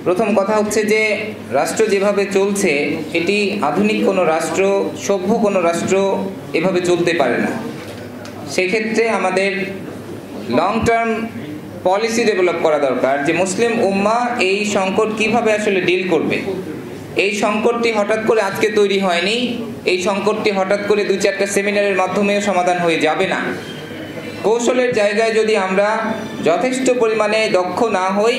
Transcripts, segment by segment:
প্রথম কথা হচ্ছে যে রাষ্ট্র যেভাবে চলছে এটি আধুনিক কোনো রাষ্ট্র, সভ্য কোনো রাষ্ট্র এভাবে চলতে পারে না। সেক্ষেত্রে আমাদের লং টার্ম পলিসি ডেভেলপ করা দরকার যে মুসলিম উম্মাহ এই সংকট কিভাবে আসলে ডিল করবে। এই সংকটটি হঠাৎ করে আজকে তৈরি হয়নি, এই সংকটটি হঠাৎ করে 2-4টা সেমিনারের মাধ্যমেও সমাধান হয়ে যাবে না। কৌশলের জায়গায় যদি আমরা যথেষ্ট পরিমাণে দক্ষ না হই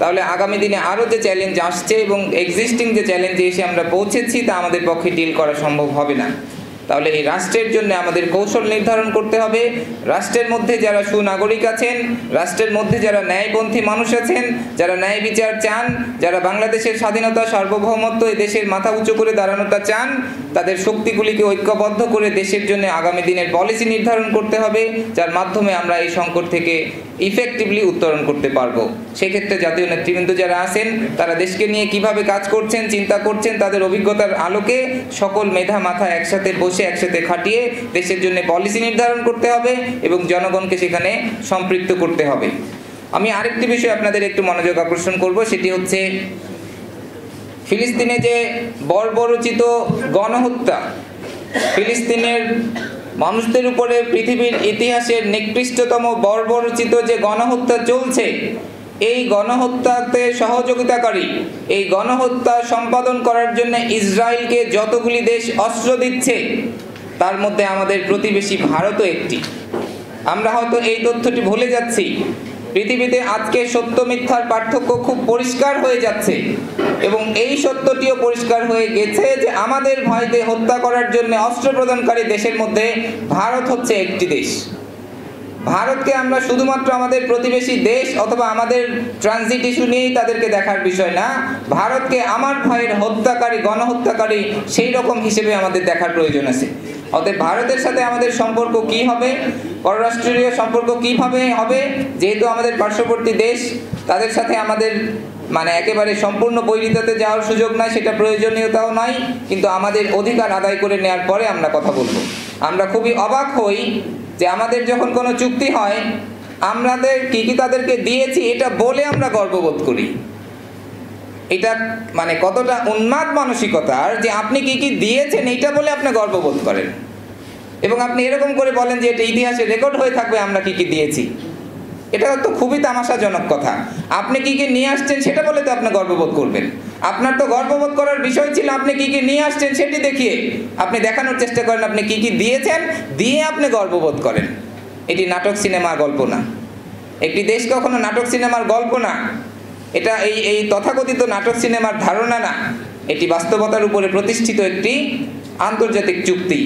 তাহলে আগামী দিনে আরও যে চ্যালেঞ্জ আসছে এবং এক্সিস্টিং যে চ্যালেঞ্জে এসে আমরা পৌঁছেছি তা আমাদের পক্ষে ডিল করা সম্ভব হবে না। তাহলে এই রাষ্ট্রের জন্য আমাদের কৌশল নির্ধারণ করতে হবে। রাষ্ট্রের মধ্যে যারা সুনাগরিক আছেন, রাষ্ট্রের মধ্যে যারা ন্যায়পন্থী মানুষ আছেন, যারা ন্যায় বিচার চান, যারা বাংলাদেশের স্বাধীনতা, সার্বভৌমত্ব, এই দেশের মাথা উঁচু করে দাঁড়ানোটা চান, তাদের শক্তিগুলিকে ঐক্যবদ্ধ করে দেশের জন্য আগামী দিনের পলিসি নির্ধারণ করতে হবে, যার মাধ্যমে আমরা এই সংকট থেকে ইফেক্টিভলি উত্তরণ করতে পারবো। সেক্ষেত্রে জাতীয় নেতৃবৃন্দ যারা আছেন তারা দেশকে নিয়ে কিভাবে কাজ করছেন, চিন্তা করছেন, তাদের অভিজ্ঞতার আলোকে সকল মেধা মাথা একসাথে বসে একসাথে খাটিয়ে দেশের জন্য পলিসি নির্ধারণ করতে হবে এবং জনগণকে সেখানে সম্পৃক্ত করতে হবে। আমি আরেকটি বিষয় আপনাদের একটু মনোযোগ আকর্ষণ করব, সেটি হচ্ছে ফিলিস্তিনে যে বর্বরচিত গণহত্যা, ফিলিস্তিনের মানুষদের উপরে পৃথিবীর ইতিহাসের নিকৃষ্টতম বর্বরচিত যে গণহত্যা চলছে, এই গণহত্যাতে সহযোগিতাকারী, এই গণহত্যা সম্পাদন করার জন্য ইসরায়েলকে যতগুলি দেশ অস্ত্র দিচ্ছে তার মধ্যে আমাদের প্রতিবেশী ভারতও একটি। আমরা হয়তো এই তথ্যটি ভুলে যাচ্ছি। পৃথিবীতে আজকে সত্য মিথ্যার পার্থক্য খুব পরিষ্কার হয়ে যাচ্ছে এবং এই সত্যটিও পরিষ্কার হয়ে গেছে যে আমাদের ভাইদের হত্যা করার জন্য অস্ত্র প্রদানকারী দেশের মধ্যে ভারত হচ্ছে একটি দেশ। ভারতকে আমরা শুধুমাত্র আমাদের প্রতিবেশী দেশ অথবা আমাদের ট্রানজিট ইস্যু নিয়েই তাদেরকে দেখার বিষয় না, ভারতকে আমার ভাইয়ের হত্যাকারী, গণহত্যাকারী সেই রকম হিসেবে আমাদের দেখার প্রয়োজন আছে। অতএব ভারতের সাথে আমাদের সম্পর্ক কি হবে, পররাষ্ট্রীয় সম্পর্ক কিভাবে হবে, যেহেতু আমাদের পার্শ্ববর্তী দেশ, তাদের সাথে আমাদের একেবারে সম্পূর্ণ বৈরিতাতে যাওয়ার সুযোগ নাই, সেটা প্রয়োজনীয়তাও নাই, কিন্তু আমাদের অধিকার আদায় করে নেওয়ার পরে আমরা কথা বলবো। আমরা খুবই অবাক হই যে আমাদের যখন কোনো চুক্তি হয় আমাদের কি কি তাদেরকে দিয়েছি এটা বলে আমরা গর্ববোধ করি। এটা কতটা উন্মাদ মানসিকতার যে আপনি কি কি দিয়েছেন এটা বলে আপনি গর্ববোধ করেন এবং আপনি এরকম করে বলেন যে এটা ইতিহাসে রেকর্ড হয়ে থাকবে আমরা কি কি দিয়েছি। এটা তো খুবই তামাশাজনক কথা। আপনি কি কি নিয়ে আসছেন সেটা বলে তো আপনি গর্ববোধ করবেন। আপনার তো গর্ববোধ করার বিষয় ছিল আপনি কি কি নিয়ে আসছেন সেটি দেখিয়ে আপনি দেখানোর চেষ্টা করেন আপনি কি কি দিয়েছেন, দিয়ে আপনি গর্ববোধ করেন। এটি নাটক সিনেমার গল্প না, একটি দেশ কখনো নাটক সিনেমার গল্প না, এটা এই তথাকথিত নাটক সিনেমার ধারণা না, এটি বাস্তবতার উপরে প্রতিষ্ঠিত একটি আন্তর্জাতিক চুক্তি।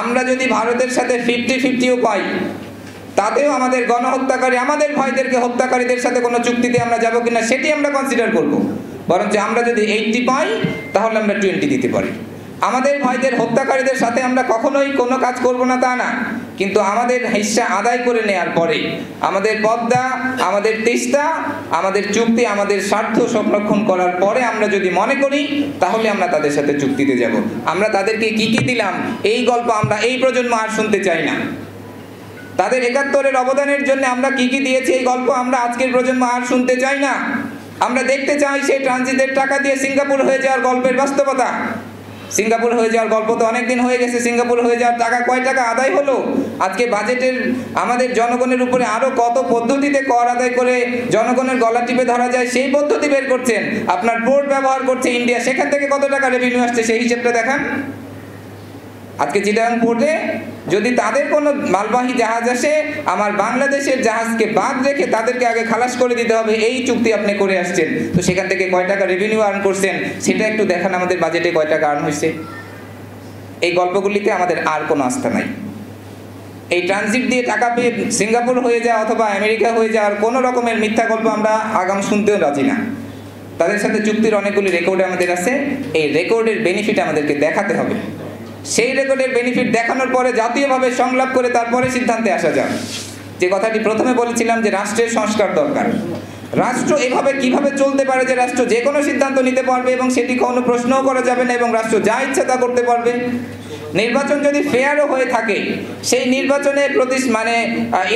আমরা যদি ভারতের সাথে 50-50ও পাই তাতেও আমাদের গণহত্যাকারী, আমাদের ভাইদেরকে হত্যাকারীদের সাথে কোনো চুক্তিতে আমরা যাব কিনা সেটি আমরা কনসিডার করব। বরঞ্চ আমরা যদি 80 পাই তাহলে আমরা 20 দিতে পারি। আমাদের ভাইদের হত্যাকারীদের সাথে আমরা কখনোই কোনো কাজ করব না তা না, কিন্তু আমাদের হিস্সা আদায় করে নেওয়ার পরে আমাদের পদ্মা, আমাদের তিস্তা, আমাদের চুক্তি, আমাদের স্বার্থ সংরক্ষণ করার পরে আমরা যদি মনে করি তাহলে আমরা তাদের সাথে চুক্তিতে যাব। আমরা তাদেরকে কি কি দিলাম এই গল্প আমরা এই প্রজন্ম আর শুনতে চাই না। তাদের 71-এর অবদানের জন্য আমরা কি কি দিয়েছি এই গল্প আমরা আজকের প্রজন্ম আর শুনতে চাই না। আমরা দেখতে চাই সেই ট্রানজিটের টাকা দিয়ে সিঙ্গাপুর হয়ে যাওয়ার গল্পের বাস্তবতা। সিঙ্গাপুর হয়ে যাওয়ার গল্প তো অনেক দিন হয়ে গেছে। সিঙ্গাপুর হয়ে যাওয়ার টাকা কয় টাকা আদায় হলো? আজকে বাজেটের আমাদের জনগণের উপরে আরো কত পদ্ধতিতে কর আদায় করে জনগণের গলা টিপে ধরা যায় সেই পদ্ধতি বের করছেন। আপনার পোর্ট ব্যবহার করছে ইন্ডিয়া, সেখান থেকে কত টাকা রেভিনিউ আসছে সেই হিসেবটা দেখান। আজকে চিটাগাং পোর্টে যদি তাদের কোনো মালবাহী জাহাজ আসে, আমার বাংলাদেশের জাহাজকে বাদ রেখে তাদেরকে আগে খালাস করে দিতে হবে, এই চুক্তি আপনি করে আসছেন। তো সেখান থেকে কয় টাকা রেভিনিউ আর্ন করছেন সেটা একটু দেখান, আমাদের বাজেটে কয় টাকা আর্ন হয়েছে। এই গল্পগুলিতে আমাদের আর কোনো আস্থা নাই। এই ট্রানজিট দিয়ে টাকা পেয়ে সিঙ্গাপুর হয়ে যাওয়া অথবা আমেরিকা হয়ে যাওয়ার কোনো রকমের মিথ্যা গল্প আমরা আগাম শুনতেও রাজি না। তাদের সাথে চুক্তির অনেকগুলি রেকর্ড আমাদের আছে, এই রেকর্ডের বেনিফিট আমাদেরকে দেখাতে হবে। সেই রেকর্ডের বেনিফিট দেখানোর পরে জাতীয়ভাবে সংলাপ করে তারপরে সিদ্ধান্তে আসা যাক। যে কথাটি প্রথমে বলেছিলাম যে রাষ্ট্রের সংস্কার দরকার। রাষ্ট্র এভাবে কিভাবে চলতে পারে যে রাষ্ট্র যে কোনো সিদ্ধান্ত নিতে পারবে এবং সেটি কোনো প্রশ্নও করা যাবে না এবং রাষ্ট্র যা ইচ্ছা তা করতে পারবে? নির্বাচন যদি ফেয়ারও হয়ে থাকে, সেই নির্বাচনে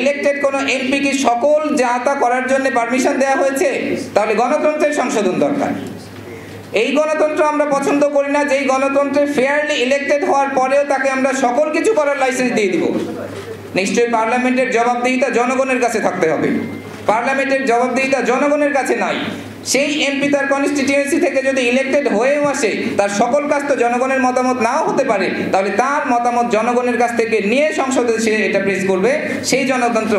ইলেক্টেড কোনো এমপি কি সকল যা তা করার জন্য পারমিশন দেওয়া হয়েছে? তাহলে গণতন্ত্রের সংশোধন দরকার। এই গণতন্ত্র আমরা পছন্দ করি না, যেই গণতন্ত্রে ফেয়ারলি ইলেক্টেড হওয়ার পরেও তাকে আমরা সকল কিছু করার লাইসেন্স দিয়ে দিব। নিশ্চয়ই পার্লামেন্টের জবাবদিহিতা জনগণের কাছে থাকতে হবে। পার্লামেন্টের জবাবদিহিতা জনগণের কাছে নাই। সেই এমপি তার কনস্টিটিউয়েন্সি থেকে যদি ইলেক্টেড হয়েও আসে, তার সকল কাজ তো জনগণের মতামত নাও হতে পারে। তাহলে তার মতামত জনগণের কাছ থেকে নিয়ে সংসদে সে এটা প্রেস করবে। সেই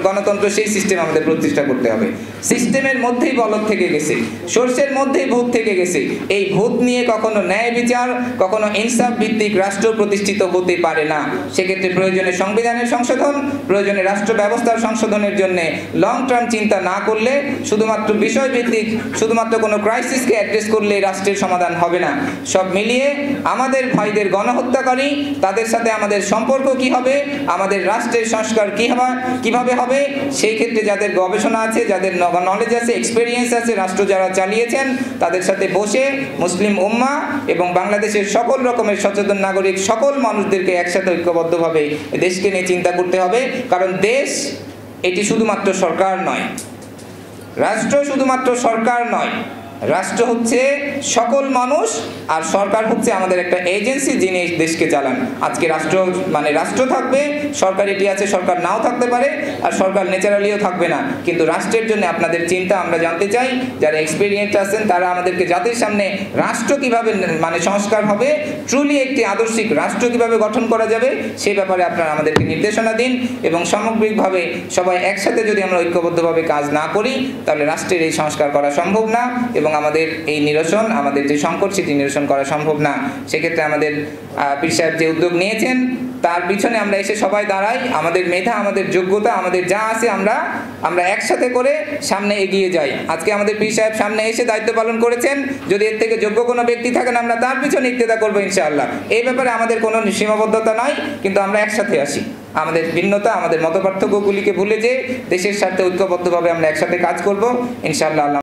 গণতন্ত্র সেই সিস্টেম আমাদের প্রতিষ্ঠা করতে হবে। সিস্টেমের মধ্যেই বলদ থেকে গেছে, সর্ষের মধ্যেই ভূত থেকে গেছে। এই ভূত নিয়ে কখনো ন্যায় বিচার, কখনো ইনসাফ ভিত্তিক রাষ্ট্র প্রতিষ্ঠিত হতে পারে না। সেক্ষেত্রে প্রয়োজনে সংবিধানের সংশোধন, প্রয়োজনে রাষ্ট্র ব্যবস্থার সংশোধনের জন্য লং টার্ম চিন্তা না করলে, শুধুমাত্র বিষয়ভিত্তিক শুধুমাত্র কোনো ক্রাইসিসকে অ্যাড্রেস করলে রাষ্ট্রের সমাধান হবে না। সব মিলিয়ে আমাদের ভাইদের গণহত্যাকারী, তাদের সাথে আমাদের সম্পর্ক কি হবে, আমাদের রাষ্ট্রের সংস্কার কিভাবে হবে, সেই ক্ষেত্রে যাদের গবেষণা আছে, যাদের নলেজ আছে, এক্সপেরিয়েন্স আছে, রাষ্ট্র যারা চালিয়েছেন, তাদের সাথে বসে মুসলিম উম্মাহ এবং বাংলাদেশের সকল রকমের সচেতন নাগরিক, সকল মানুষদেরকে একসাথে ঐক্যবদ্ধভাবে দেশকে নিয়ে চিন্তা করতে হবে। কারণ দেশ এটি শুধুমাত্র সরকার নয়, রাষ্ট্র শুধুমাত্র সরকার নয়, রাষ্ট্র হচ্ছে সকল মানুষ, আর সরকার হচ্ছে আমাদের একটা এজেন্সি যিনি দেশকে চালান। আজকে রাষ্ট্র থাকবে, সরকার এটি আছে, সরকার নাও থাকতে পারে, আর সরকার ন্যাচারালিও থাকবে না। কিন্তু রাষ্ট্রের জন্য আপনাদের চিন্তা আমরা জানতে চাই। যারা এক্সপেরিয়েন্স আছেন তারা আমাদেরকে জাতির সামনে রাষ্ট্র কিভাবে সংস্কার হবে, ট্রুলি একটি আদর্শিক রাষ্ট্র কিভাবে গঠন করা যাবে, সেই ব্যাপারে আপনারা আমাদেরকে নির্দেশনা দিন। এবং সামগ্রিকভাবে সবাই একসাথে যদি আমরা ঐক্যবদ্ধভাবে কাজ না করি, তাহলে রাষ্ট্রের এই সংস্কার করা সম্ভব না এবং আমাদের এই নিরসন, আমাদের যে সংকট, সেটি নিরসন করা সম্ভব না। সেক্ষেত্রে আমাদের পীর সাহেব যে উদ্যোগ নিয়েছেন, তার পিছনে আমরা এসে সবাই দাঁড়াই। আমাদের মেধা, আমাদের যোগ্যতা, আমাদের যা আছে আমরা একসাথে করে সামনে এগিয়ে যাই। আজকে আমাদের পীর সাহেব সামনে এসে দায়িত্ব পালন করেছেন। যদি এর থেকে যোগ্য কোনো ব্যক্তি থাকেন, আমরা তার পিছনে ইক্তেদা করবো ইনশাআল্লাহ। এই ব্যাপারে আমাদের কোনো সীমাবদ্ধতা নাই, কিন্তু আমরা একসাথে আসি। আমাদের ভিন্নতা, আমাদের মতপার্থক্যগুলিকে ভুলে যে দেশের স্বার্থে ঐক্যবদ্ধভাবে আমরা একসাথে কাজ করব ইনশাআল্লাহ।